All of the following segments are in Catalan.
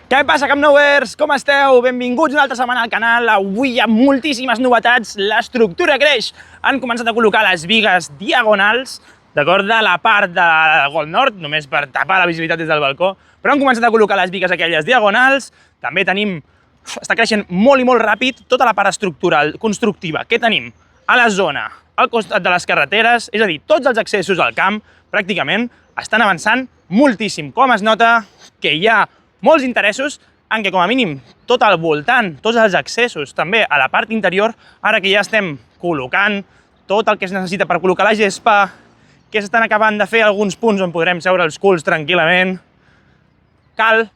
Què passa, Camp Nowers? Com esteu? Benvinguts una altra setmana al canal. Avui hi ha moltíssimes novetats. L'estructura creix. Han començat a col·locar les bigues diagonals, d'acord, de la part de Gol Nord, només per tapar la visibilitat des del balcó, però han començat a col·locar les bigues aquelles diagonals. També tenim, està creixent molt i molt ràpid, tota la part estructural, constructiva. Què tenim? A la zona, al costat de les carreteres, és a dir, tots els accessos al camp, pràcticament, estan avançant moltíssim. Com es nota que hi ha molts interessos en què, com a mínim, tot al voltant, tots els accessos, també a la part interior, ara que ja estem col·locant tot el que es necessita per col·locar la gespa, que s'estan acabant de fer alguns punts on podrem seure els culs tranquil·lament, cal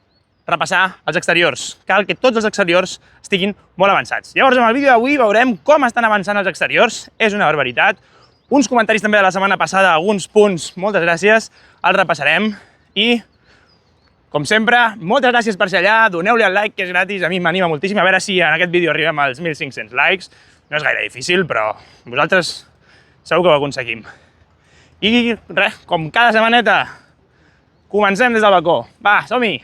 repassar els exteriors. Cal que tots els exteriors estiguin molt avançats. Llavors, en el vídeo d'avui veurem com estan avançant els exteriors. És una barbaritat. Uns comentaris també de la setmana passada, alguns punts, moltes gràcies, els repassarem i, com sempre, moltes gràcies per ser allà, doneu-li el like, que és gratis, a mi m'anima moltíssim, a veure si en aquest vídeo arribem als 1.500 likes, no és gaire difícil, però vosaltres segur que ho aconseguim. I res, com cada setmaneta, comencem des del balcó. Va, som-hi!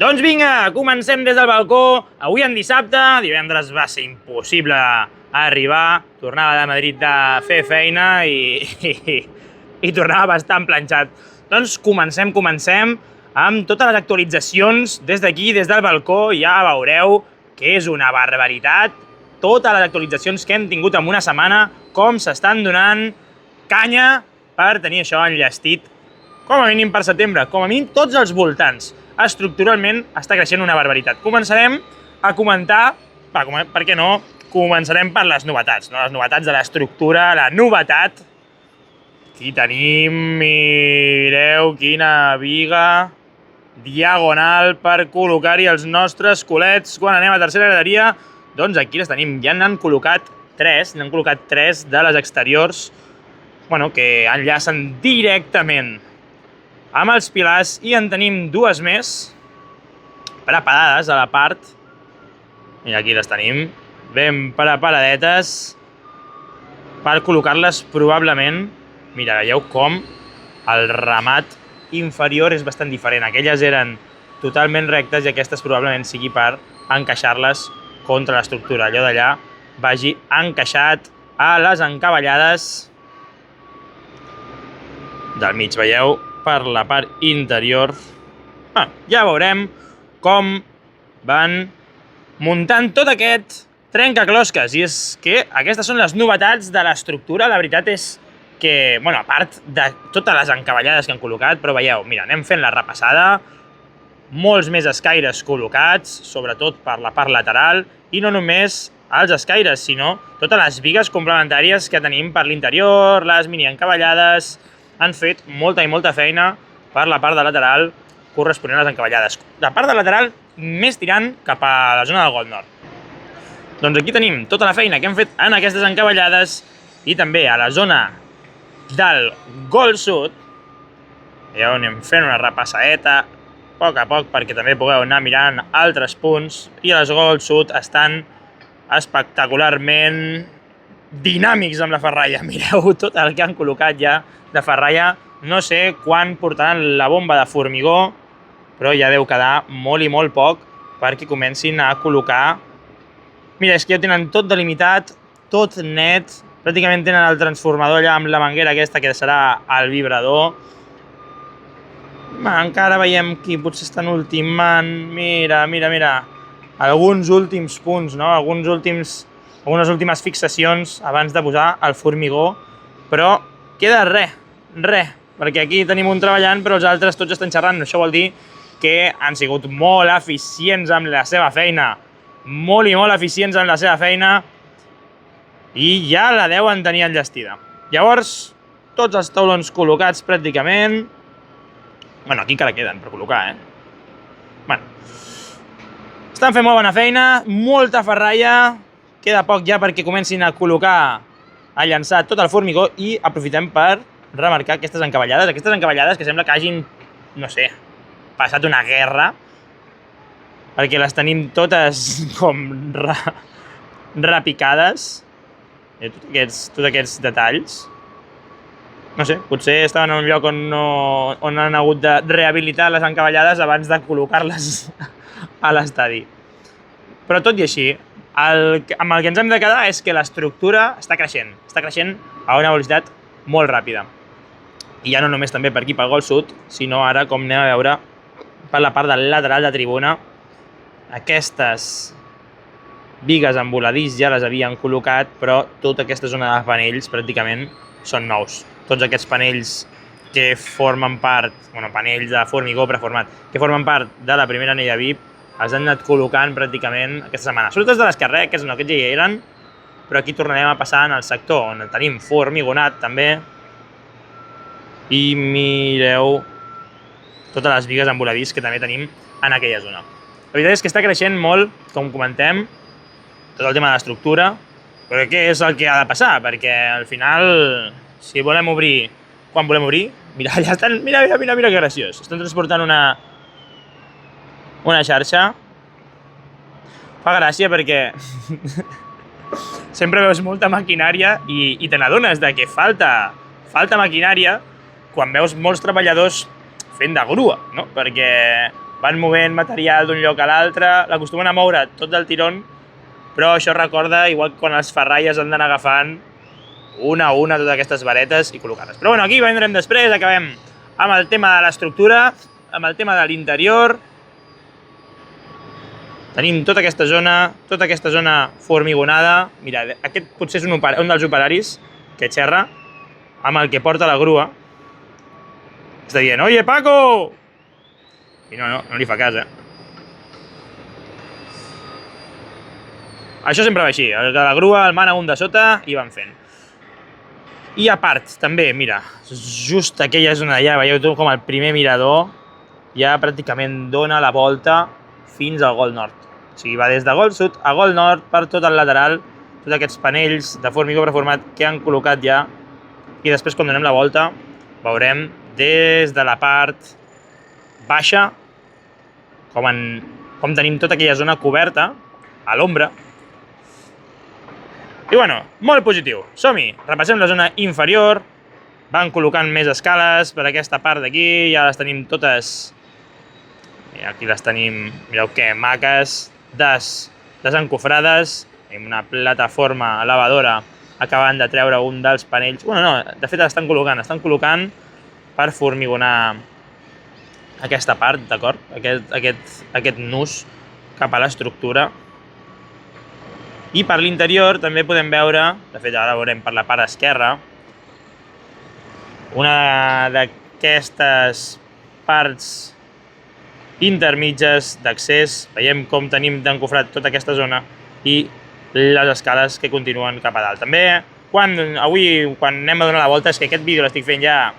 Doncs vinga, comencem des del balcó. Avui en dissabte, divendres va ser impossible arribar, tornava de Madrid de fer feina i tornava bastant planxat. Doncs comencem amb totes les actualitzacions des d'aquí, des del balcó. Ja veureu que és una barbaritat totes les actualitzacions que hem tingut en una setmana, com s'estan donant canya per tenir això enllestit, com a mínim per setembre, com a mínim tots els voltants. Estructuralment està creixent una barbaritat. Començarem a comentar, per què no, començarem per les novetats, no? Les novetats de l'estructura, la novetat. Aquí tenim, mireu quina biga diagonal per col·locar-hi els nostres culets quan anem a tercera graderia. Doncs aquí les tenim, ja n'han col·locat tres de les exteriors, que enllacen directament amb els pilars, i en tenim dues més preparades a la part. Mira, aquí les tenim, ben preparadetes per col·locar-les probablement. Mira, veieu com el remat inferior és bastant diferent. Aquelles eren totalment rectes i aquestes probablement sigui per encaixar-les contra l'estructura. Allò d'allà vagi encaixat a les encavallades del mig, veieu? Per la part interior. Ja veurem com van muntant tot aquest trencaclosques. I és que aquestes són les novetats de l'estructura. La veritat és que, a part de totes les encavallades que han col·locat, però veieu, mira, anem fent la repassada, molts més escaires col·locats, sobretot per la part lateral, i no només els escaires, sinó totes les bigues complementàries que tenim per l'interior, les mini encavallades. Han fet molta i molta feina per la part de lateral corresponent a les encavallades. La part de lateral més tirant cap a la zona del Gol Nord. Doncs aquí tenim tota la feina que hem fet en aquestes encavallades i també a la zona del Gol Sud. Ja anem fent una repassadeta a poc perquè també pugueu anar mirant altres punts, i els Gol Sud estan espectacularment dinàmics amb la ferralla. Mireu tot el que han col·locat ja de ferralla. No sé quan portaran la bomba de formigó, però ja deu quedar molt i molt poc perquè comencin a col·locar. Mira, és que ja ho tenen tot delimitat, tot net. Pràcticament tenen el transformador allà amb la manguera aquesta que serà el vibrador. Encara veiem que potser estan ultimant. Mira. Alguns últims punts, no? Algunes últimes fixacions abans de posar el formigó. Però queda res, perquè aquí tenim un treballant, però els altres tots estan xerrant. Això vol dir que han sigut molt eficients amb la seva feina. Molt eficients amb la seva feina. I ja la deuen tenir enllestida. Llavors, tots els taulons col·locats pràcticament. Aquí encara queden per col·locar, Estan fent molt bona feina, molta ferralla. Queda poc ja perquè comencin a col·locar, a llançar tot el formigó, i aprofitem per remarcar aquestes encavallades que sembla que hagin, no sé, passat una guerra, perquè les tenim totes com repicades. Tots aquests detalls. no sé, potser estaven en un lloc on han hagut de rehabilitar les encavallades abans de col·locar-les a l'estadi. Però tot i així, amb el que ens hem de quedar és que l'estructura està creixent a una velocitat molt ràpida. I ja no només també per aquí pel Gol Sud, sinó ara, com anem a veure, per la part del lateral de tribuna, aquestes bigues amb voladís ja les havien col·locat, però tota aquesta zona de panells pràcticament són nous. Tots aquests panells que formen part, panells de formigó preformat, que formen part de la primera anella VIP, els han anat col·locant pràcticament aquesta setmana. Sobretot els de l'esquerra, aquests no, aquests ja hi eren, però aquí tornarem a passar en el sector, on tenim formigonat també. I mireu totes les bigues amb voladís que també tenim en aquella zona. La veritat és que està creixent molt, com comentem, tot el tema de l'estructura, però què és el que ha de passar? Perquè al final, si volem obrir, quan volem obrir, mira, allà estan, mira que graciós. Estan transportant una xarxa. Fa gràcia perquè sempre veus molta maquinària i te n'adones de que falta maquinària quan veus molts treballadors fent de grua, no? Perquè van movent material d'un lloc a l'altre, l'acostumen a moure tot del tirón, però això recorda igual que quan els ferralles han d'anar agafant una a una totes aquestes varetes i col·locar-les. Però bueno, aquí vendrem després, acabem amb el tema de l'estructura, amb el tema de l'interior. Tenim tota aquesta zona formigonada. Mira, aquest potser és un dels operaris que xerra amb el que porta la grua. Està dient, oye, Paco! I no li fa cas, Això sempre va així, el de la grua el mana un de sota i van fent. I a part, també, mira, just aquella zona d'allà, veieu tu com el primer mirador ja pràcticament dona la volta fins al Gol Nord. O sigui, va des de Gol Sud a Gol Nord per tot el lateral, tots aquests panells de formigó preformat que han col·locat ja. I després, quan donem la volta, veurem des de la part baixa com tenim tota aquella zona coberta a l'ombra. I bueno, molt positiu. Som-hi, repassem la zona inferior, van col·locant més escales per aquesta part d'aquí, ja les tenim totes. Aquí les tenim, mireu que maques, desencofrades, amb una plataforma elevadora acabant de treure un dels panells. Bueno, no, de fet estan col·locant per formigonar aquesta part, d'acord? Aquest nus cap a l'estructura. I per l'interior també podem veure, de fet ara veurem per la part esquerra, una d'aquestes parts intermitges d'accés. Veiem com tenim d'encofrat tota aquesta zona i les escales que continuen cap a dalt. També, quan anem a donar la volta, és que aquest vídeo l'estic fent ja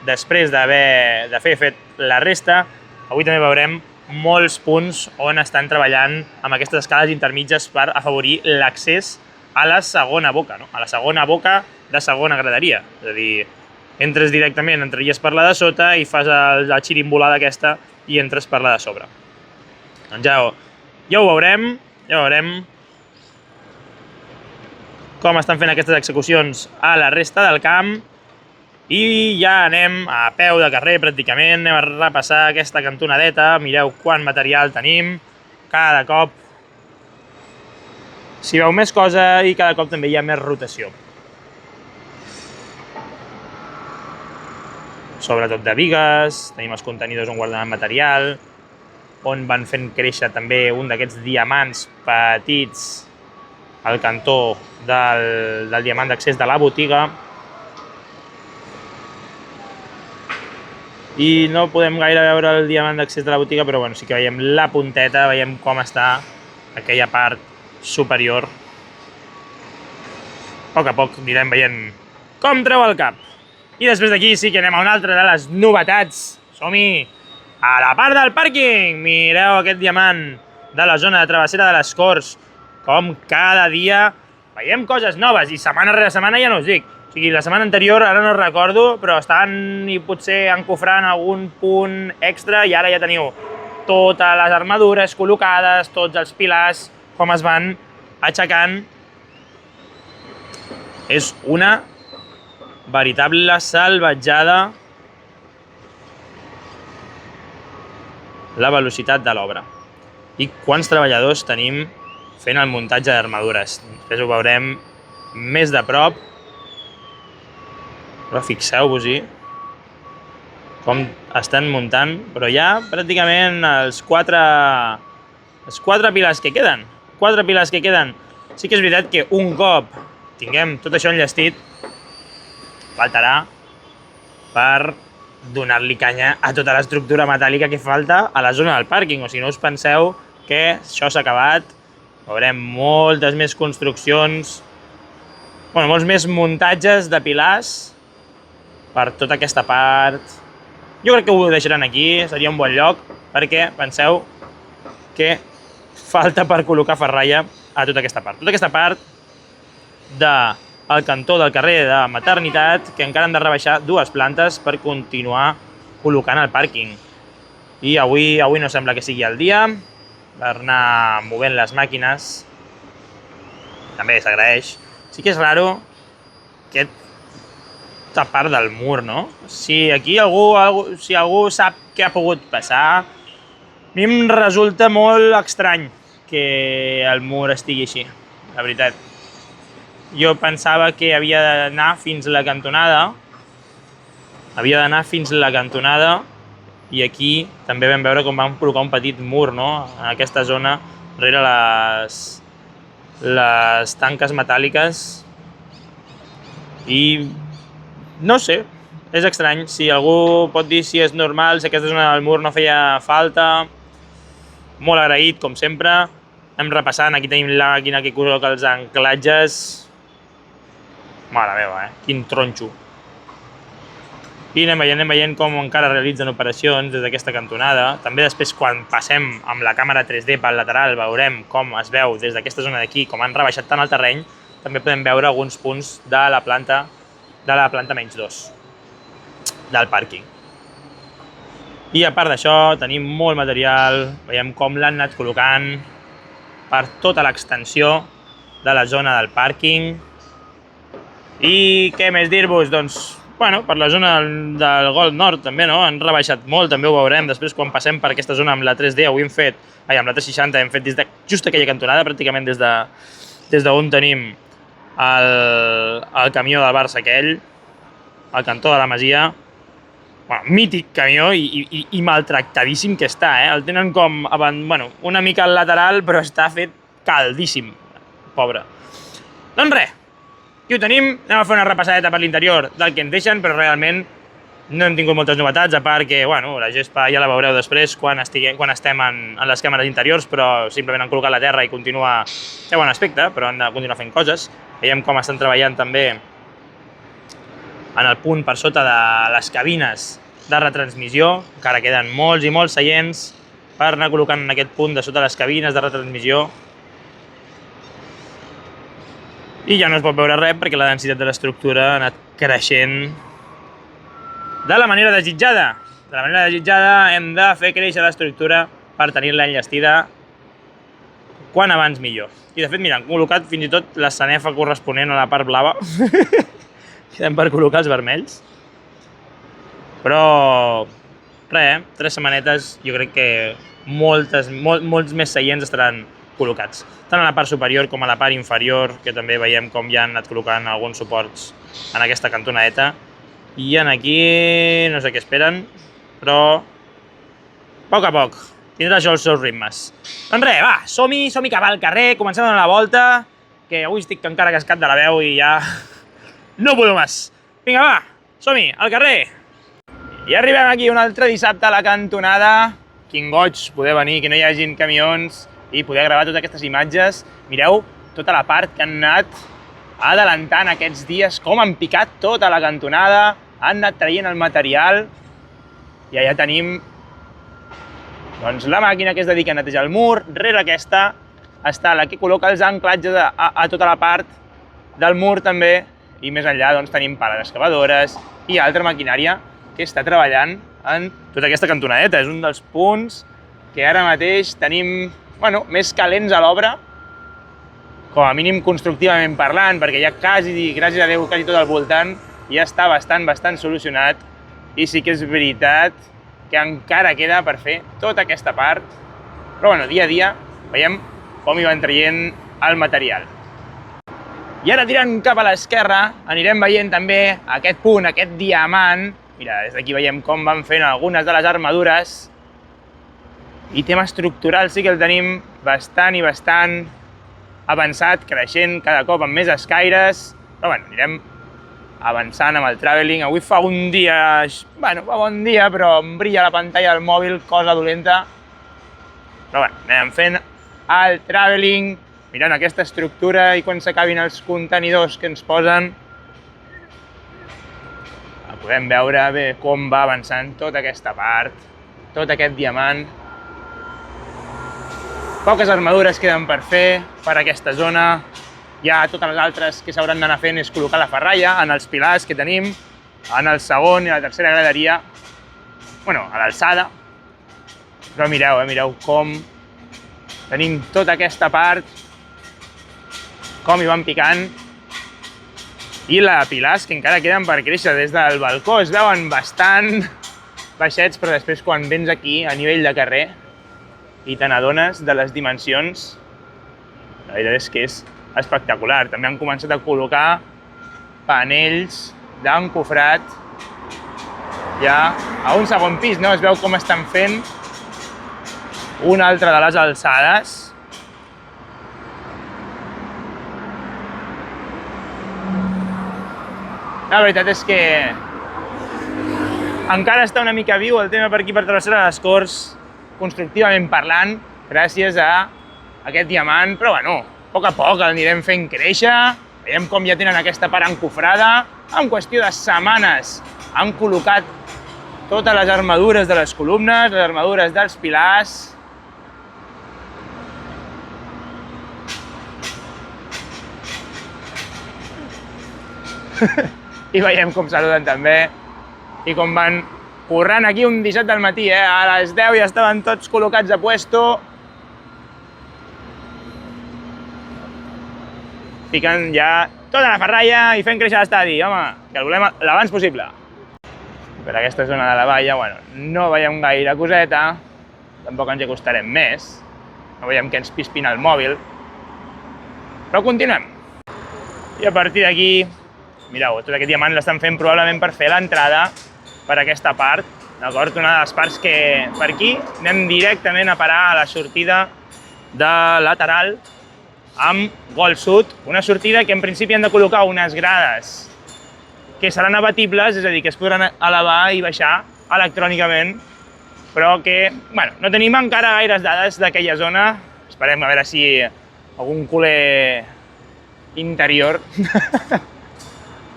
després d'haver fet la resta. Avui també veurem molts punts on estan treballant amb aquestes escales intermitges per afavorir l'accés a la segona boca, no? A la segona boca de segona graderia. És a dir, entres directament, entraries per la de sota i fas la xirimbolada aquesta i entres per la de sobre. Doncs ja ho veurem com estan fent aquestes execucions a la resta del camp. I ja anem a peu de carrer pràcticament, anem a repassar aquesta cantonadeta, mireu quant material tenim, cada cop s'hi veu més cosa i cada cop també hi ha més rotació. Sobretot de bigues, tenim els contenidors on guarden el material, on van fent créixer també un d'aquests diamants petits al cantó del diamant d'accés de la botiga. I no podem gaire veure el diamant d'accés de la botiga, però bueno, sí que veiem la punteta, veiem com està aquella part superior. A poc anirem veient com treu el cap. I després d'aquí sí que anem a una altra de les novetats. Som-hi a la part del pàrquing. Mireu aquest diamant de la zona de travessera de les Corts. Com cada dia veiem coses noves i setmana rere setmana ja no us dic. O sigui, la setmana anterior, ara no recordo, però estaven potser encofrant algun punt extra i ara ja teniu totes les armadures col·locades, tots els pilars, com es van aixecant. És una veritable salvatjada la velocitat de l'obra. I quants treballadors tenim fent el muntatge d'armadures. Després ho veurem més de prop, però fixeu-vos-hi com estan muntant, però ja pràcticament els quatre pilars que queden. Sí que és veritat que un cop tinguem tot això enllestit, faltarà per donar-li canya a tota l'estructura metàl·lica que falta a la zona del pàrquing. O sigui, no us penseu que això s'ha acabat. Veurem moltes més construccions, molts més muntatges de pilars per tota aquesta part. Jo crec que ho deixaran aquí, seria un bon lloc, perquè penseu que falta per col·locar ferralla a tota aquesta part. Tota aquesta part del cantó del carrer de Maternitat, que encara han de rebaixar 2 plantes per continuar col·locant el pàrquing. I avui no sembla que sigui el dia per anar movent les màquines. També s'agraeix. Sí que és raro aquesta part del mur, no? Si aquí algú sap què ha pogut passar, a mi em resulta molt estrany que el mur estigui així, la veritat. Jo pensava que havia d'anar fins a la cantonada, i aquí també vam veure com vam col·locar un petit mur, no? En aquesta zona, darrere les tanques metàl·liques. I no sé, és estrany. Si algú pot dir si és normal, si aquesta zona del mur no feia falta, molt agraït, com sempre. Anem repassant, aquí tenim la màquina que col·loca els anclatges. Mare meva, quin tronxo. I anem veient com encara realitzen operacions des d'aquesta cantonada. També després, quan passem amb la càmera 3D pel lateral, veurem com es veu des d'aquesta zona d'aquí, com han rebaixat tant el terreny, també podem veure alguns punts de la planta -2 del pàrquing. I a part d'això tenim molt material, veiem com l'han anat col·locant per tota l'extensió de la zona del pàrquing. I què més dir-vos? Doncs, per la zona del Golf Nord també, no? Han rebaixat molt, també ho veurem després quan passem per aquesta zona amb la 3D. Avui amb la 360 hem fet des de just aquella cantonada, pràcticament des d'on tenim el camió del Barça aquell, al cantó de la Masia. Mític camió i maltractadíssim que està, El tenen com, una mica al lateral, però està fet caldíssim, pobre. Doncs res, aquí ho tenim, anem a fer una repassadeta per l'interior del que ens deixen, però realment no hem tingut moltes novetats, a part que, la gespa ja la veureu després quan estem en les càmeres interiors, però simplement han col·locat la terra i té bon aspecte, però han de continuar fent coses. Veiem com estan treballant també en el punt per sota de les cabines de retransmissió. Encara queden molts i molts seients per anar col·locant en aquest punt de sota les cabines de retransmissió. I ja no es pot veure res perquè la densitat de l'estructura ha anat creixent de la manera desitjada. De la manera desitjada hem de fer créixer l'estructura per tenir-la enllestida quan abans millor. I de fet, mira, han col·locat fins i tot la sanefa corresponent a la part blava. Queden per col·locar els vermells. Però, res, 3 setmanetes, jo crec que molts més seients estaran col·locats. Tant a la part superior com a la part inferior, que també veiem com ja han anat col·locant alguns suports en aquesta cantonadeta. I en aquí no sé què esperen, però a poc tindrà això els seus ritmes. Doncs res, va, som-hi cap al carrer, comencem a donar la volta, que avui estic encara cascat de la veu i ja no puedo més. Vinga, va, som-hi, al carrer. I arribem aquí un altre dissabte a la cantonada. Quin goig poder venir, que no hi hagin camions i poder gravar totes aquestes imatges. Mireu tota la part que han anat adelantant aquests dies, com han picat tota la cantonada, han anat traient el material i allà tenim la màquina que es dedica a netejar el mur. Rere aquesta està la que col·loca els anclatges a tota la part del mur també, i més enllà tenim pales excavadores i altra maquinària que està treballant en tota aquesta cantonadeta. És un dels punts que ara mateix tenim més calents a l'obra, com a mínim constructivament parlant, perquè ja quasi, gràcies a Déu, quasi tot al voltant ja està bastant solucionat i sí que és veritat que encara queda per fer tota aquesta part, però bueno, dia a dia veiem com hi van traient el material. I ara tirant cap a l'esquerra anirem veient també aquest punt, aquest diamant. Mira, des d'aquí veiem com van fent algunes de les armadures i tema estructural sí que el tenim bastant avançat, creixent cada cop amb més escaires, però bueno, anirem avançant amb el traveling. Avui fa un dia, bueno, fa bon dia, però em brilla la pantalla del mòbil, cosa dolenta. Però bueno, anem fent el traveling, mirant aquesta estructura i quan s'acabin els contenidors que ens posen, podem veure bé com va avançant tota aquesta part, tot aquest diamant. Poques armadures queden per fer per aquesta zona. Ja totes les altres que s'hauran d'anar fent és col·locar la ferralla en els pilars que tenim, en el segon i la tercera graderia, bueno, a l'alçada. Però mireu com tenim tota aquesta part, com hi van picant, i la pilars que encara queden per créixer. Des del balcó es veuen bastant baixets, però després quan vens aquí a nivell de carrer i te n'adones de les dimensions, la veritat és que és espectacular. També han començat a col·locar panells d'encofrat ja a un segon pis, no? Es veu com estan fent una altra de les alçades. La veritat és que encara està una mica viu el tema per aquí per Travessera de les Corts, constructivament parlant, gràcies a aquest diamant, però bueno, a poc el anirem fent créixer. Veiem com ja tenen aquesta part encofrada. En qüestió de setmanes han col·locat totes les armadures de les columnes, les armadures dels pilars. I veiem com saluden també i com van currant aquí un 17 del matí, a les 10 ja estaven tots col·locats a puesto, ficant ja tota la ferralla i fent créixer l'estadi, home, que el volem l'abans possible. Per aquesta zona de la valla, bueno, no veiem gaire coseta, tampoc ens hi acostarem més, no veiem que ens pispina el mòbil, però continuem. I a partir d'aquí, mireu, tot aquest diamant l'estan fent probablement per fer l'entrada per aquesta part, d'acord? Una de les parts que per aquí anem directament a parar a la sortida de lateral amb Gol Sud, una sortida que en principi han de col·locar unes grades que seran abatibles, és a dir, que es podran elevar i baixar electrònicament, però que, bueno, no tenim encara gaires dades d'aquella zona. Esperem a veure si algun culer interior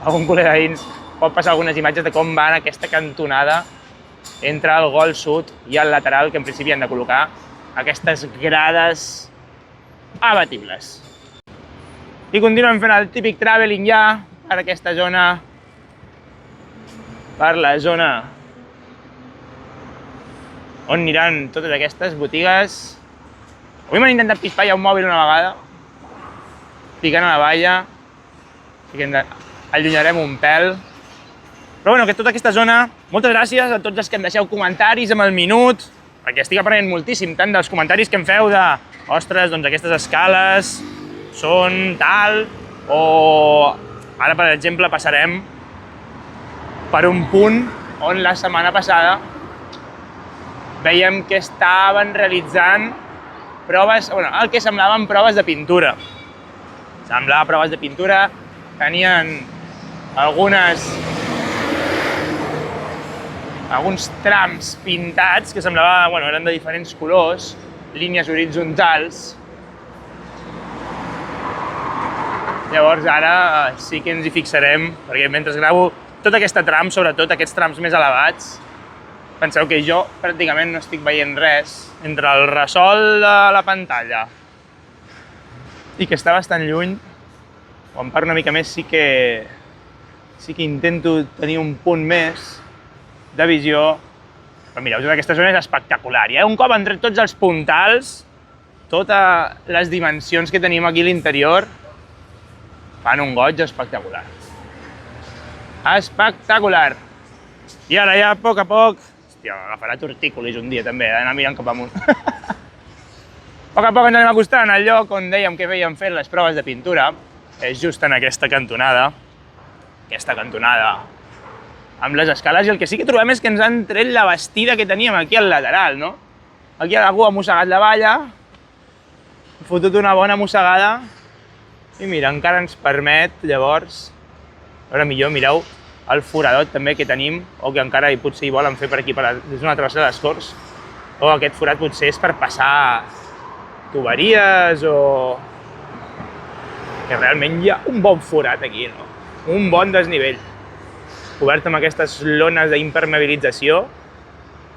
algun culer de dins pot passar algunes imatges de com va aquesta cantonada entre el Gol Sud i el lateral, que en principi han de col·locar aquestes grades abatibles. I continuem fent el típic traveling ja per aquesta zona, per la zona on aniran totes aquestes botigues. Avui m'han intentat pispar ja un mòbil una vegada, picant a la valla, així que allunyarem un pèl. Però bueno, que tota aquesta zona, moltes gràcies a tots els que em deixeu comentaris amb el minut, perquè estic aprenent moltíssim, tant dels comentaris que em feu de ostres, doncs aquestes escales són tal, o ara, per exemple, passarem per un punt on la setmana passada veiem que estaven realitzant proves, bueno, el que semblaven proves de pintura. Semblava proves de pintura, tenien alguns trams pintats que semblava, bueno, eren de diferents colors, línies horitzontals. Llavors ara sí que ens hi fixarem, perquè mentre gravo tota aquesta tram, sobretot aquests trams més elevats, penseu que jo pràcticament no estic veient res entre el resol de la pantalla i que està bastant lluny. Quan parlo una mica més sí que intento tenir un punt més de visió. Però mireu, tota aquesta zona és espectacular. I un cop han tret tots els puntals, totes les dimensions que tenim aquí a l'interior, fan un goig espectacular. Espectacular! I ara ja, a poc, hòstia, agafarà tortícolis un dia també, d'anar mirant cap amunt. A poc ens anem acostant al lloc on dèiem que havíem fet les proves de pintura. És just en aquesta cantonada. Amb les escales, i el que sí que trobem és que ens han tret la bastida que teníem aquí al lateral, no? Aquí algú ha mossegat la valla, ha fotut una bona mossegada, i mira, encara ens permet, llavors, a veure, millor, mireu, el foradot també que tenim, o que encara potser hi volen fer per aquí, des d'una travessera de les Corts, o aquest forat potser és per passar tuberies, o... que realment hi ha un bon forat aquí, no? Un bon desnivell. Cobert amb aquestes lones d'impermeabilització.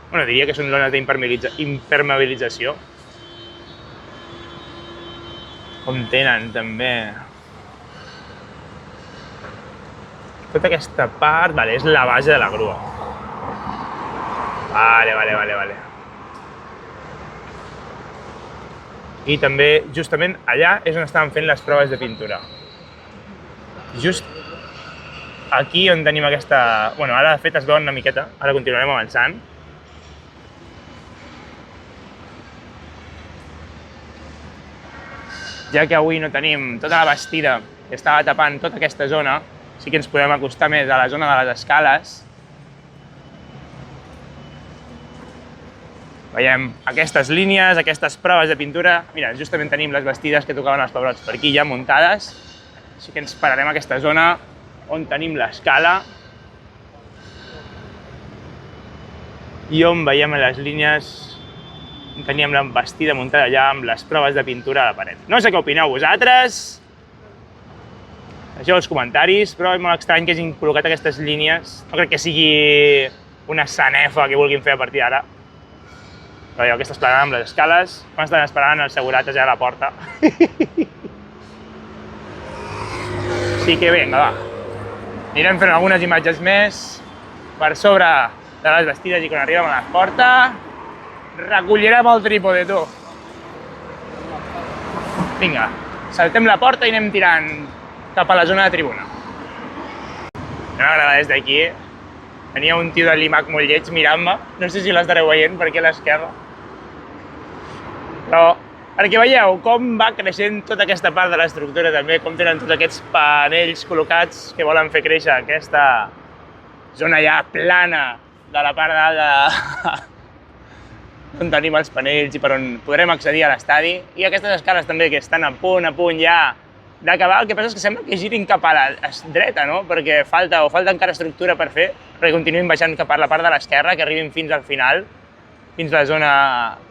Bueno, diria que són lones d'impermeabilització. Com tenen, també. Tota aquesta part, vale, és la base de la grua. Vale. I també, justament allà, és on estàvem fent les proves de pintura. Just aquí on tenim aquesta... Bueno, ara de fet es veuen una miqueta, ara continuarem avançant. Ja que avui no tenim tota la bastida que estava tapant tota aquesta zona, sí que ens podem acostar més a la zona de les escales. Veiem aquestes línies, aquestes proves de pintura. Mira, justament tenim les bastides que tocaven els pebrots per aquí ja muntades. Així que ens pararem a aquesta zona on tenim l'escala i on veiem les línies on teníem la bastida muntada allà amb les proves de pintura a la paret. No sé què opineu vosaltres, deixeu els comentaris, però és molt estrany que hagin col·locat aquestes línies. No crec que sigui una sanefa que vulguin fer a partir d'ara. Però veieu, aquesta esplanada amb les escales, quan estan esperant els segurates ja a la porta. Així que vinga, va. Anirem fent algunes imatges més per sobre de les bastides i quan arribem a la porta recollirem el trípode, tu. Vinga, saltem la porta i anem tirant cap a la zona de tribuna. No m'agrada des d'aquí. Tenia un tio de l'IMAC molt lleig mirant-me. No sé si l'estareu veient per aquí a l'esquerra. Però perquè veieu com va creixent tota aquesta part de l'estructura també, com tenen tots aquests panells col·locats que volen fer créixer aquesta zona ja plana de la part dalt on tenim els panells i per on podrem accedir a l'estadi. I aquestes escales també que estan a punt ja d'acabar. El que passa és que sembla que girin cap a la dreta, no? Perquè falta encara estructura per fer, perquè continuïn baixant cap a la part de l'esquerra, que arribin fins al final, fins a la zona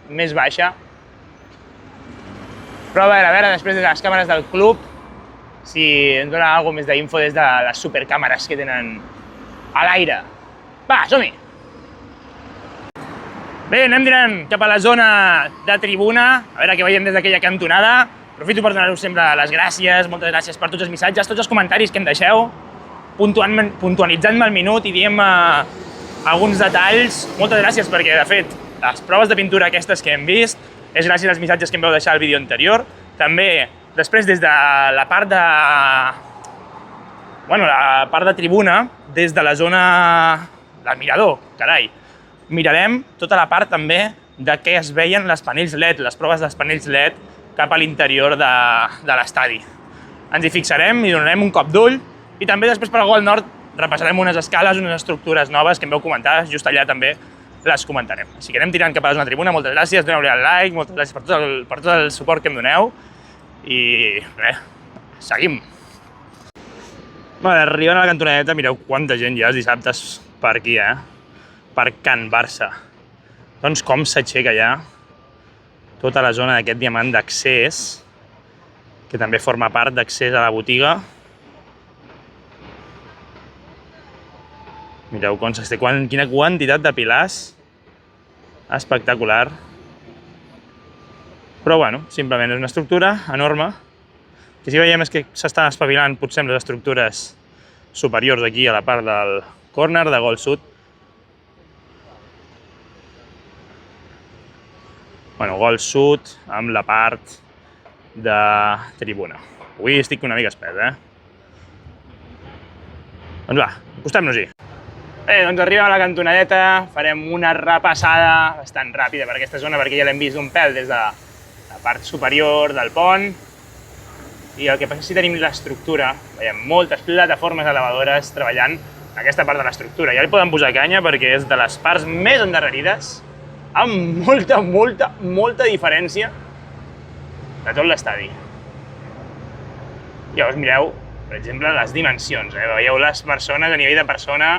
més baixa. Però a veure, després de les càmeres del club, si ens dona alguna més d'info des de les supercàmeres que tenen a l'aire. Va, som-hi! Bé, anem tirant cap a la zona de tribuna, a veure què veiem des d'aquella cantonada. Aprofito per donar-vos sempre les gràcies, moltes gràcies per tots els missatges, tots els comentaris que em deixeu, puntualitzant-me el minut i dient-me alguns detalls. Moltes gràcies perquè, de fet, les proves de pintura aquestes que hem vist és gràcies als missatges que em vau deixar al vídeo anterior. També, després, des de la part de... Bueno, la part de tribuna, des de la zona del mirador, carai. Mirarem tota la part també de què es veien les panells LED, les proves dels panells LED cap a l'interior de l'estadi. Ens hi fixarem i donarem un cop d'ull i també després per al Gol Nord repassarem unes escales, unes estructures noves que em vau comentar, just allà també les comentarem. Així que anem tirant cap a la zona tribuna, moltes gràcies, doneu-li el like, moltes gràcies per tot el suport que em doneu i res, seguim. Vale, arribant a la cantonadeta, mireu quanta gent hi ha els dissabtes per aquí, per Can Barça. Doncs com s'aixeca ja tota la zona d'aquest diamant d'accés, que també forma part d'accés a la botiga. Mireu quina quantitat de pilars. Espectacular. Però bueno, simplement és una estructura enorme. Que si veiem és que s'estan espavilant potser amb les estructures superiors aquí a la part del córner de Gol Sud. Bueno, Gol Sud amb la part de tribuna. Avui estic una mica espès, Doncs va, Acostem-nos-hi. Bé, doncs arribem a la cantonadeta, farem una repassada bastant ràpida per aquesta zona perquè ja l'hem vist un pèl des de la part superior del pont. I el que passa és que tenim l'estructura, veiem moltes plataformes elevadores treballant en aquesta part de l'estructura. Ja li poden posar canya perquè és de les parts més endarrerides, amb molta diferència de tot l'estadi. Llavors mireu, per exemple, les dimensions. Veieu les persones a nivell de persona.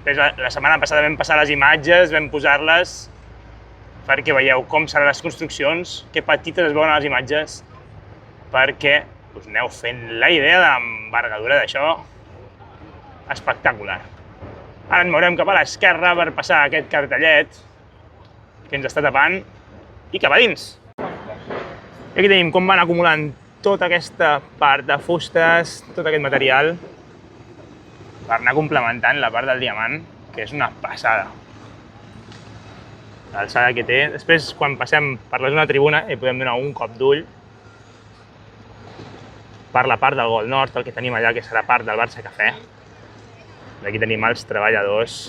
La setmana passada vam passar les imatges, vam posar-les perquè veieu com seran les construccions, que petites es veuen a les imatges, perquè us aneu fent la idea de l'envergadura d'això espectacular. Ara ens mourem cap a l'esquerra per passar aquest cartellet que ens està tapant i cap a dins. I aquí tenim com van acumulant tota aquesta part de fustes, tot aquest material, per anar complementant la part del diamant, que és una passada. L'alçada que té. Després, quan passem per la zona de tribuna, hi podem donar un cop d'ull per la part del Gol Nord, el que tenim allà, que serà part del Barça Cafè. Aquí tenim els treballadors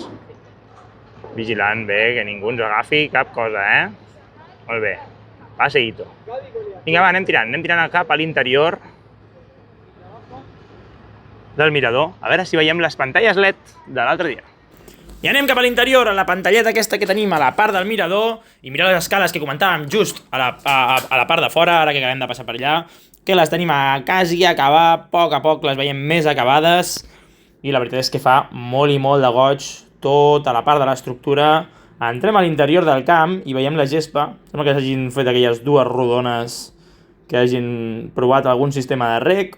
vigilant bé, que ningú ens agafi cap cosa, Molt bé. Passeïto. Vinga, va, anem tirant cap a l'interior del mirador, a veure si veiem les pantalles LED de l'altre dia. I anem cap a l'interior, a la pantalleta aquesta que tenim a la part del mirador, i mireu les escales que comentàvem just a la part de fora, ara que acabem de passar per allà, que les tenim a quasi acabar, a poc les veiem més acabades, i la veritat és que fa molt i molt de goig tota la part de l'estructura. Entrem a l'interior del camp i veiem la gespa, sembla que s'hagin fet aquelles dues rodones que hagin provat algun sistema de reg,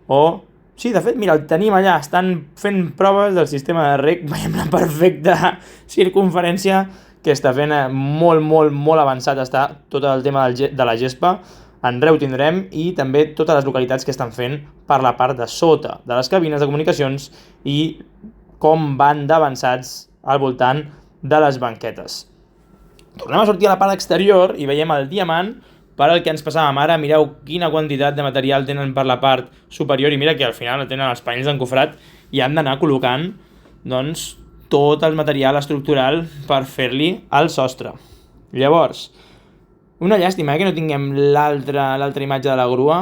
o sí, de fet, mira, el tenim allà, estan fent proves del sistema de reg, veiem la perfecta circunferència que està fent molt avançat està tot el tema de la gespa. En breu tindrem i també totes les localitats que estan fent per la part de sota de les cabines de comunicacions i com van d'avançats al voltant de les banquetes. Tornem a sortir a la part exterior i veiem el diamant per al que ens passàvem ara. Mireu quina quantitat de material tenen per la part superior i mira que al final tenen els panells d'encofrat i han d'anar col·locant doncs, tot el material estructural per fer-li el sostre. Llavors, una llàstima que no tinguem l'altra imatge de la grua.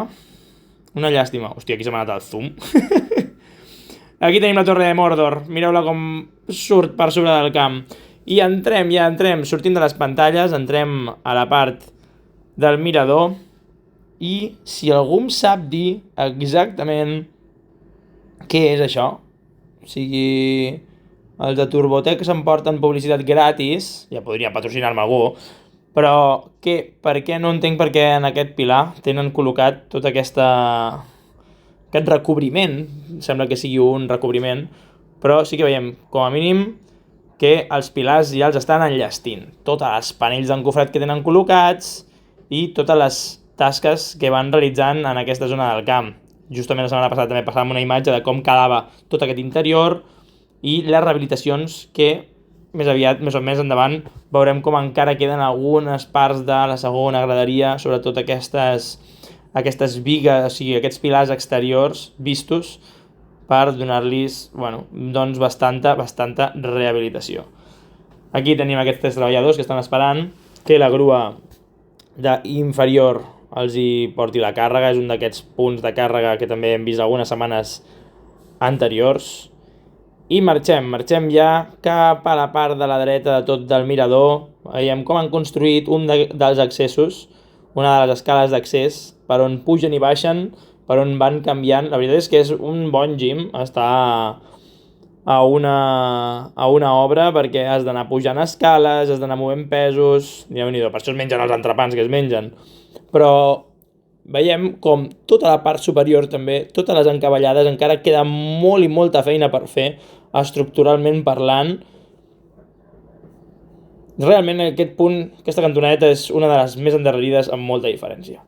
Una llàstima. Hòstia, aquí se m'ha anat el zoom. Aquí tenim la Torre de Mordor. Mireu-la com surt per sobre del camp. I entrem, sortint de les pantalles, entrem a la part del mirador i si algú em sap dir exactament què és això, o sigui, els de Turbotec s'emporten publicitat gratis, ja podria patrocinar-me algú, però per què no entenc per què en aquest pilar tenen col·locat tot aquest recobriment, sembla que sigui un recobriment, però sí que veiem, com a mínim, que els pilars ja els estan enllestint. Tots els panells d'encofrat que tenen col·locats i totes les tasques que van realitzant en aquesta zona del camp. Justament la setmana passada també passàvem una imatge de com quedava tot aquest interior i les rehabilitacions que més aviat, més o més endavant, veurem com encara queden algunes parts de la segona graderia, sobretot aquestes bigues, o sigui, aquests pilars exteriors vistos, per donar-los doncs bastanta rehabilitació. Aquí tenim aquests tres treballadors que estan esperant que la grua inferior els hi porti la càrrega. És un d'aquests punts de càrrega que també hem vist algunes setmanes anteriors. I marxem ja cap a la part de la dreta de tot del mirador. Veiem com han construït un dels accessos, una de les escales d'accés, per on pugen i baixen, per on van canviant. La veritat és que és un bon gym estar a una obra perquè has d'anar pujant escales, has d'anar movent pesos, Déu-n'hi-do, per això es mengen els entrepans que es mengen. Però veiem com tota la part superior també, totes les encavallades, encara queda molt i molta feina per fer, estructuralment parlant. Realment aquest punt, aquesta cantoneta és una de les més endarrerides amb molta diferència.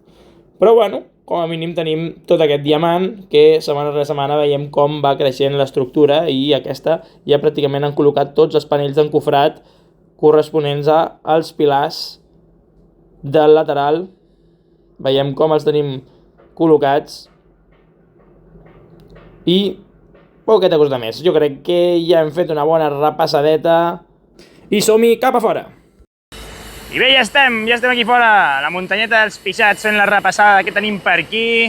Però bueno, com a mínim tenim tot aquest diamant que setmana rere setmana veiem com va creixent l'estructura i aquesta ja pràcticament han col·locat tots els panells d'encofrat corresponents als pilars del lateral. Veiem com els tenim col·locats i poqueta cosa més. Jo crec que ja hem fet una bona repassadeta i som-hi cap a fora. I bé, ja estem aquí fora, a la muntanyeta dels Pixats, fent la repassada que tenim per aquí.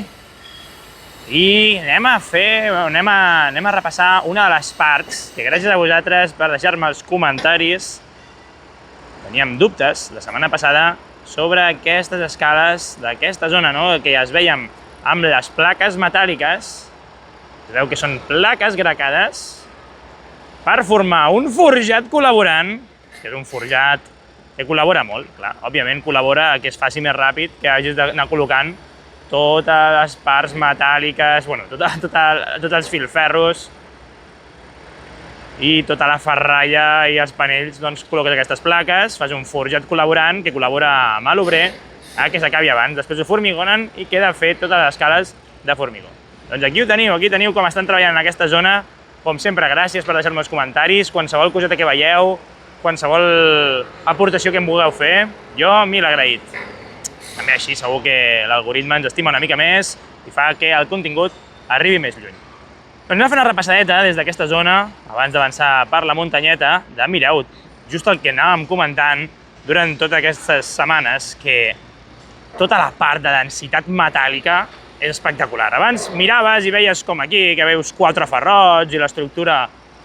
I anem a repassar una de les parts que gràcies a vosaltres per deixar-me els comentaris. Teníem dubtes la setmana passada sobre aquestes escales d'aquesta zona, no? Que ja es veiem amb les plaques metàl·liques. Es veu que són plaques gracades per formar un forjat col·laborant, que és un forjat que col·labora molt, clar. Òbviament col·labora a que es faci més ràpid, que hagis d'anar col·locant totes les parts metàl·liques, bueno, tots els filferros i tota la ferralla i els panells, doncs col·loques aquestes plaques, fas un forjat col·laborant que col·labora amb l'obrer a que s'acabi abans. Després ho formigonen i queda fet totes les escales de formigó. Doncs aquí teniu com estan treballant en aquesta zona. Com sempre, gràcies per deixar-me els comentaris, qualsevol coseta que veieu, qualsevol aportació que em vulgueu fer, jo mil agraït. També així segur que l'algoritme ens estima una mica més i fa que el contingut arribi més lluny. Doncs anem a fer una repassadeta des d'aquesta zona, abans d'avançar per la muntanyeta, mireu, just el que anàvem comentant durant totes aquestes setmanes, que tota la part de densitat metàl·lica és espectacular. Abans miraves i veies com aquí, que veus 4 ferrots i l'estructura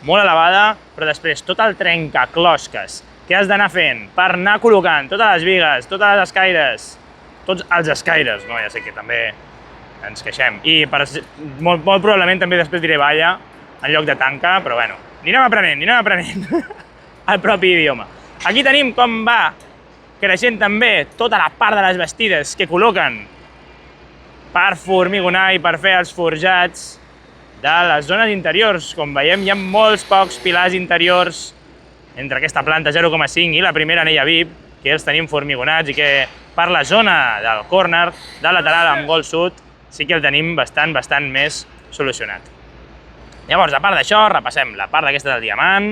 molt elevada, però després tot el trencaclosques que has d'anar fent per anar col·locant totes les bigues, totes les escaires, tots els escaires, no? Ja sé que també ens queixem. I molt probablement també després diré valla en lloc de tanca, però bueno, anirem aprenent el propi idioma. Aquí tenim com va creixent també tota la part de les bastides que col·loquen per formigonar i per fer els forjats de les zones interiors. Com veiem, hi ha molts pocs pilars interiors entre aquesta planta 0,5 i la primera anella VIP, que els tenim formigonats i que per la zona del córner, del lateral amb gol sud, sí que el tenim bastant més solucionat. Llavors, a part d'això, repassem la part d'aquesta del diamant,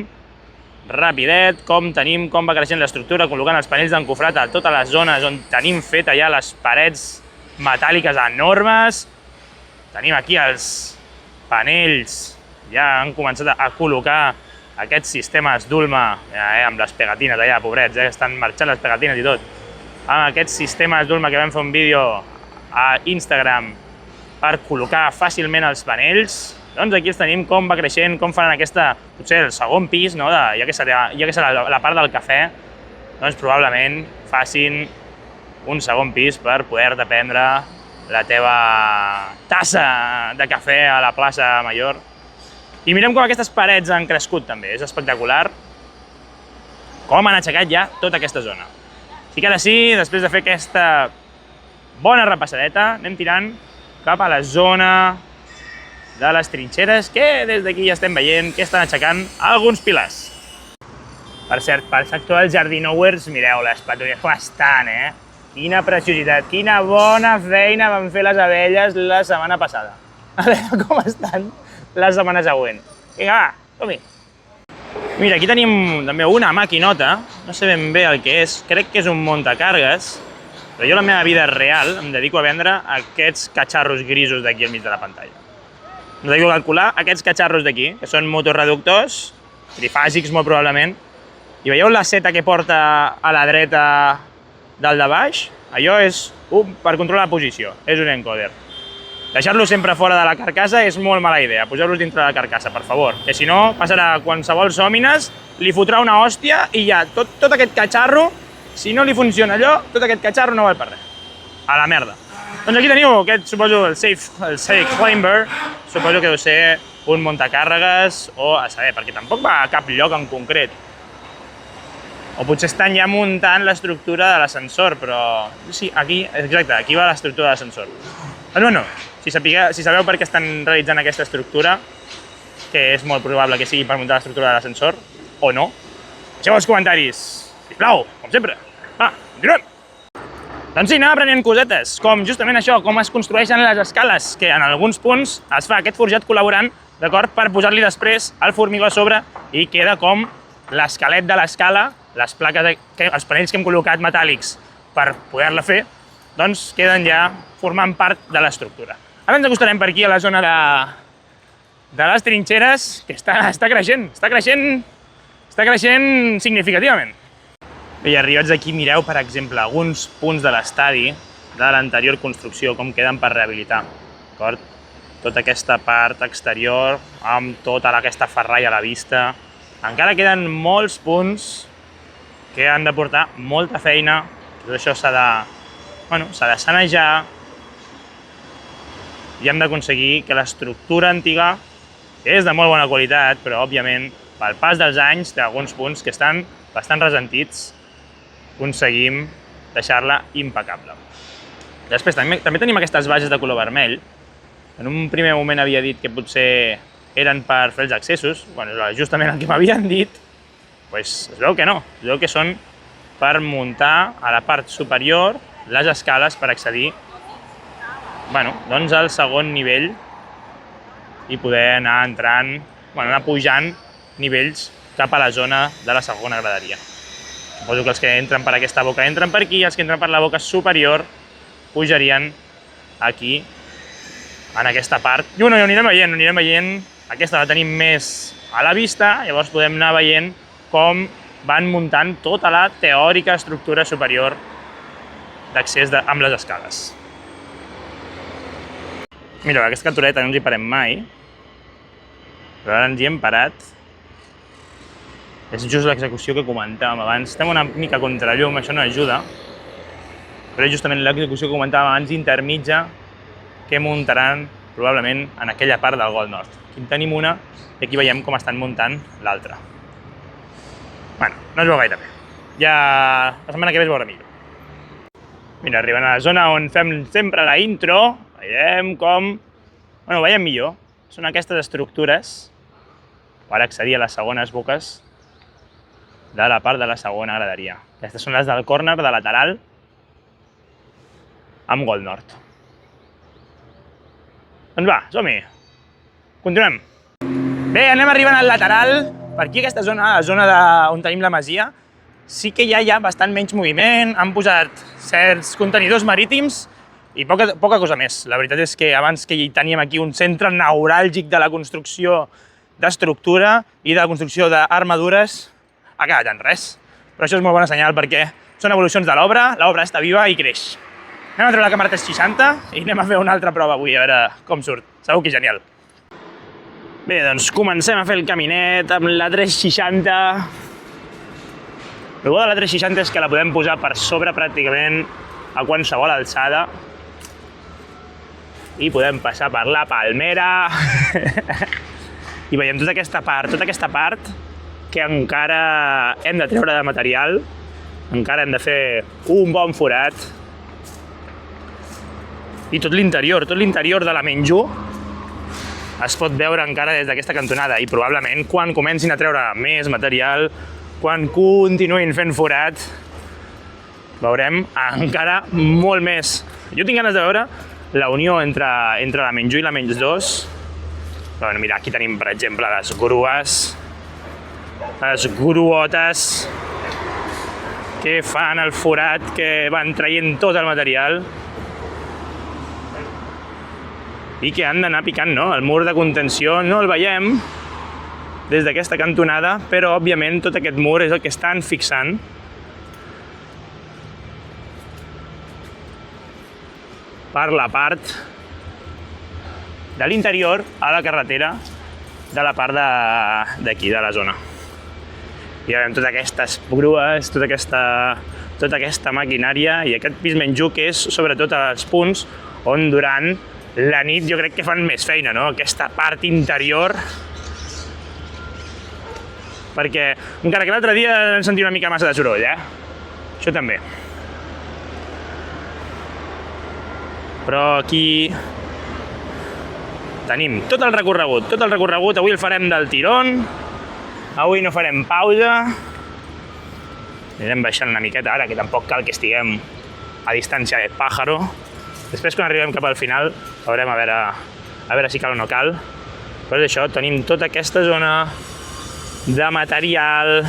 rapidet, com va creixent l'estructura, col·locant els panells d'encofrat a totes les zones on tenim fet ja les parets metàl·liques enormes. Tenim aquí els panells, ja han començat a col·locar aquests sistemes d'ulma, amb les pegatines allà, pobrets, estan marxant les pegatines i tot, amb aquests sistemes d'ulma que vam fer un vídeo a Instagram per col·locar fàcilment els panells. Doncs aquí els tenim com va creixent, com faran potser el segon pis, no? Ja que serà la part del cafè, doncs probablement facin un segon pis per poder-te prendre la teva tassa de cafè a la plaça Major. I mirem com aquestes parets han crescut també, és espectacular com han aixecat ja tota aquesta zona. I que ara sí, després de fer aquesta bona repassadeta, anem tirant cap a la zona de les trinxeres, que des d'aquí ja estem veient que estan aixecant alguns pilars. Per cert, pel sector dels jardinowers, mireu les petunies com estan, Quina preciositat, quina bona feina van fer les abelles la setmana passada. A veure com estan la setmana següent. Vinga, va, som-hi. Mira, aquí tenim també una maquinota, no sé ben bé el que és, crec que és un muntacargues, però jo la meva vida real em dedico a vendre aquests catxarros grisos d'aquí al mig de la pantalla. Em dedico a calcular aquests catxarros d'aquí, que són motoreductors, trifàsics molt probablement, i veieu la seta que porta a la dreta del de baix? Allò és per controlar la posició, és un encoder. Deixar-los sempre fora de la carcassa és molt mala idea, poseu-los dintre de la carcassa, per favor, que si no passarà qualsevol sòmines, li fotrà una hòstia i ja tot aquest catxarro, si no li funciona allò, tot aquest catxarro no val per res. A la merda. Doncs aquí teniu aquest, suposo, el Safe Climber, suposo que deu ser un muntacàrregues o a saber, perquè tampoc va a cap lloc en concret. O potser estan ja muntant l'estructura de l'ascensor, però sí, aquí, exacte, aquí va l'estructura de l'ascensor. Doncs bueno, si sabeu per què estan realitzant aquesta estructura, que és molt probable que sigui per muntar l'estructura de l'ascensor, o no, deixeu els comentaris, sisplau, com sempre. Va, continuem! Doncs sí, anem aprenent cosetes, com justament això, com es construeixen les escales, que en alguns punts es fa aquest forjat col·laborant, d'acord, per posar-li després el formigó a sobre i queda com l'esquelet de l'escala, les plaques, els panells que hem col·locat metàl·lics per poder-la fer, doncs queden ja formant part de l'estructura. Ara ens acostarem per aquí a la zona de les trinxeres, que està creixent significativament. I arribats aquí mireu, per exemple, alguns punts de l'estadi de l'anterior construcció, com queden per rehabilitar. Tota aquesta part exterior, amb tota aquesta ferralla a la vista. Encara queden molts punts que han de portar molta feina. Tot això s'ha de sanejar i hem d'aconseguir que l'estructura antiga, que és de molt bona qualitat, però òbviament pel pas dels anys té alguns punts que estan bastant ressentits, aconseguim deixar-la impecable. Després també tenim aquestes bases de color vermell. En un primer moment havia dit que potser eren per fer els accessos, justament el que m'havien dit, es veu que no, es veu que són per muntar a la part superior les escales per accedir al segon nivell i poder anar anar pujant nivells cap a la zona de la segona graderia. Suposo que els que entren per aquesta boca entren per aquí, els que entren per la boca superior pujarien aquí, en aquesta part. I ho anirem veient. Aquesta la tenim més a la vista, llavors podem anar veient com van muntant tota la teòrica estructura superior d'accés amb les escales. Mireu, aquesta cantoneta no ens hi parem mai, però ara ens hi hem parat. És just l'execució que comentàvem abans. Estem una mica contra llum, això no ajuda, però és justament l'execució que comentàvem abans intermitja que muntaran probablement en aquella part del Gol Nord. Aquí en tenim una i aquí veiem com estan muntant l'altra. No es veu gaire bé. Ja la setmana que ve es veurà millor. Mira, arribant a la zona on fem sempre la intro, veiem com... ho veiem millor. Són aquestes estructures per accedir a les segones boques de la part de la segona graderia. Aquestes són les del córner, de lateral, amb Gol Nord. Doncs va, som-hi! Continuem. Bé, anem arribant al lateral. Per aquí, aquesta zona, la zona on tenim la masia, sí que ja hi ha bastant menys moviment, han posat certs contenidors marítims i poca cosa més. La veritat és que abans que hi teníem aquí un centre neuràlgic de la construcció d'estructura i de la construcció d'armadures, ha quedat en res. Però això és molt bona senyal perquè són evolucions de l'obra està viva i creix. Anem a treure la càmera 360 i anem a fer una altra prova avui, a veure com surt. Segur que és genial. Bé, doncs comencem a fer el caminet amb la 360. El bo de la 360 és que la podem posar per sobre pràcticament a qualsevol alçada i podem passar per la palmera i veiem tota aquesta part que encara hem de treure de material, encara hem de fer un bon forat i tot l'interior de la menjú es pot veure encara des d'aquesta cantonada i probablement quan comencin a treure més material, quan continuïn fent forat, veurem encara molt més. Jo tinc ganes de veure la unió entre la menjú i la menys 2. Mira, aquí tenim, per exemple, les grues, les gruotes que fan el forat, que van traient tot el material i que han d'anar picant, no? El mur de contenció no el veiem des d'aquesta cantonada, però òbviament tot aquest mur és el que estan fixant. Per la part de l'interior a la carretera de la part d'aquí, de la zona. I veiem totes aquestes grues, tota aquesta maquinària i aquest pis menjú que és sobretot els punts on durant la nit jo crec que fan més feina, no? Aquesta part interior. Perquè, encara que l'altre dia vam sentir una mica massa de soroll, Això també. Però aquí tenim tot el recorregut. Avui el farem del tirón. Avui no farem pausa. Anirem baixant una miqueta ara, que tampoc cal que estiguem a distància de pàjaro. Després, quan arribem cap al final, veurem a veure si cal o no cal. Però és això, tenim tota aquesta zona de material,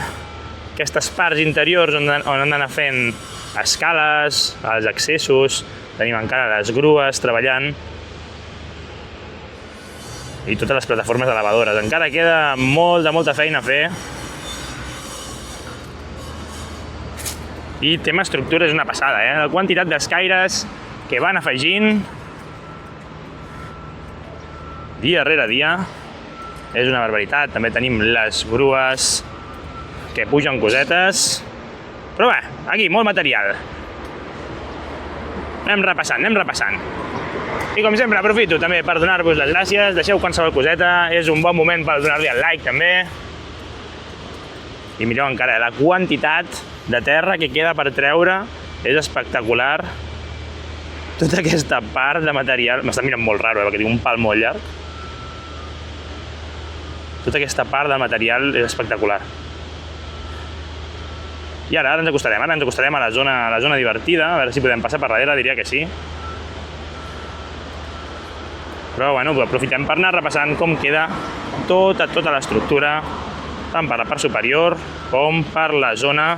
aquestes parts interiors on han d'anar fent escales, els accessos, tenim encara les grues treballant. i totes les plataformes elevadores. Encara queda molta feina a fer. I tema estructura és una passada, la quantitat d'escaires que van afegint dia rere dia és una barbaritat. També tenim les grues que pugen cosetes, però bé, aquí molt material. Anem repassant. I com sempre aprofito també per donar-vos les gràcies, deixeu qualsevol coseta, és un bon moment per donar-li el like també. I mireu encara, la quantitat de terra que queda per treure és espectacular. Tota aquesta part de material, m'està mirant molt raro perquè tinc un pal molt llarg. Tota aquesta part del material és espectacular. I ara ens acostarem a la zona divertida, a veure si podem passar per darrere, diria que sí. Però bueno, aprofitem per anar repassant com queda tota l'estructura, tant per la part superior com per la zona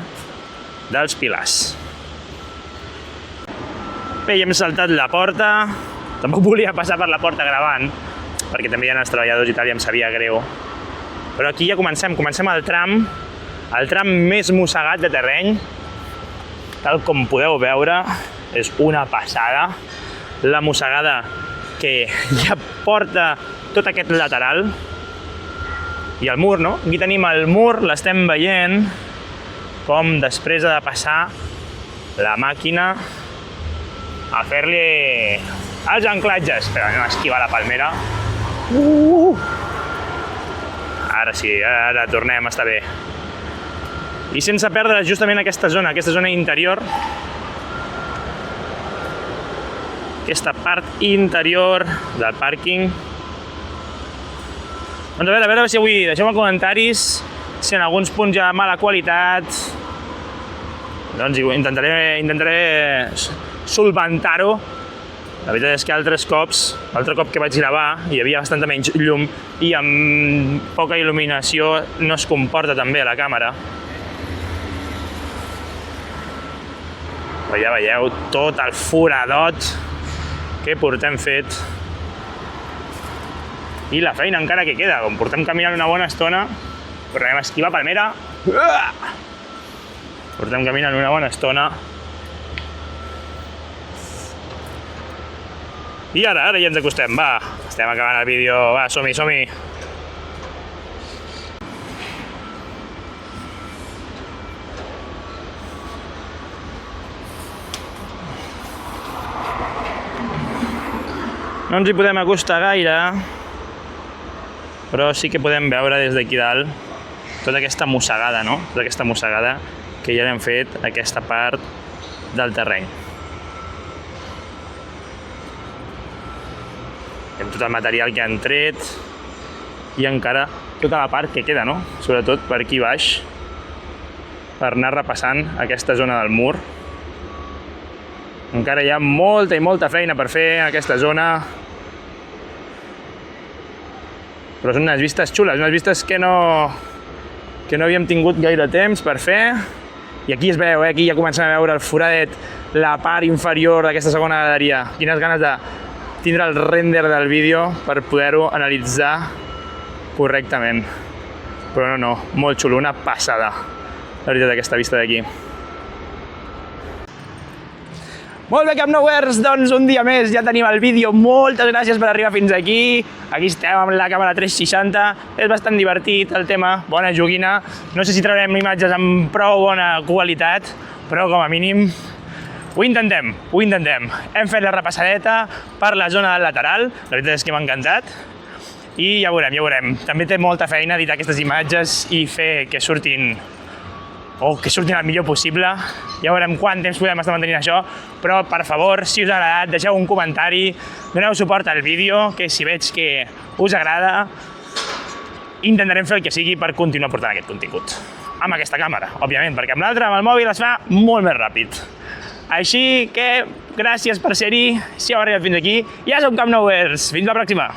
dels pilars. Bé, hem saltat la porta, tampoc volia passar per la porta gravant, perquè també hi ha els treballadors i tal, i em sabia greu. Però aquí ja comencem el tram més mossegat de terreny. Tal com podeu veure, és una passada. La mossegada que ja porta tot aquest lateral. I el mur, no? Aquí tenim el mur, l'estem veient, com després ha de passar la màquina a fer-li els anclatges. Però anem a esquivar la palmera. Ara sí, ara tornem a estar bé. I sense perdre justament aquesta zona interior, aquesta part interior del pàrquing. Doncs a veure si avui, deixeu-me comentaris si en alguns punts hi ha mala qualitat. Doncs intentaré solventar-ho. La veritat és que l'altre cop que vaig gravar hi havia bastanta menys llum i amb poca il·luminació no es comporta tan bé la càmera. Però ja veieu tot el foradot que portem fet i la feina encara que queda. Com portem caminant una bona estona, tornem a esquivar palmera. Portem caminant una bona estona. I ara ja ens acostem, va. Estem acabant el vídeo, va, som-hi. No ens hi podem acostar gaire, però sí que podem veure des d'aquí dalt tota aquesta mossegada, no? Tota aquesta mossegada que ja l'hem fet aquesta part del terreny. Hem tot el material que han tret i encara tota la part que queda, no? Sobretot per aquí baix, per anar repassant aquesta zona del mur. Encara hi ha molta i molta feina per fer en aquesta zona, però són unes vistes xules, unes vistes que no havíem tingut gaire temps per fer. I aquí es veu, aquí ja comencem a veure el foradet, la part inferior d'aquesta segona galeria. Quines ganes de tindre el render del vídeo per poder-ho analitzar correctament. Però no, molt xulo, una passada, la veritat, aquesta vista d'aquí. Molt bé, Camp Nowheres, doncs un dia més ja tenim el vídeo. Moltes gràcies per arribar fins aquí. Aquí estem amb la càmera 360. És bastant divertit el tema, bona joguina. No sé si traurem imatges amb prou bona qualitat, però com a mínim ho intentem. Hem fet la repassadeta per la zona del lateral, la veritat és que m'ha encantat. I ja veurem. També té molta feina editar aquestes imatges i fer que surtin el millor possible. Ja veurem quant temps podem estar mantenint això, però per favor, si us ha agradat, deixeu un comentari, doneu suport al vídeo, que si veig que us agrada, intentarem fer el que sigui per continuar portant aquest contingut. Amb aquesta càmera, òbviament, perquè amb l'altra, amb el mòbil, es fa molt més ràpid. Així que gràcies per ser-hi, si heu arribat fins aquí, ja som Camp Nowheres. Fins la pròxima!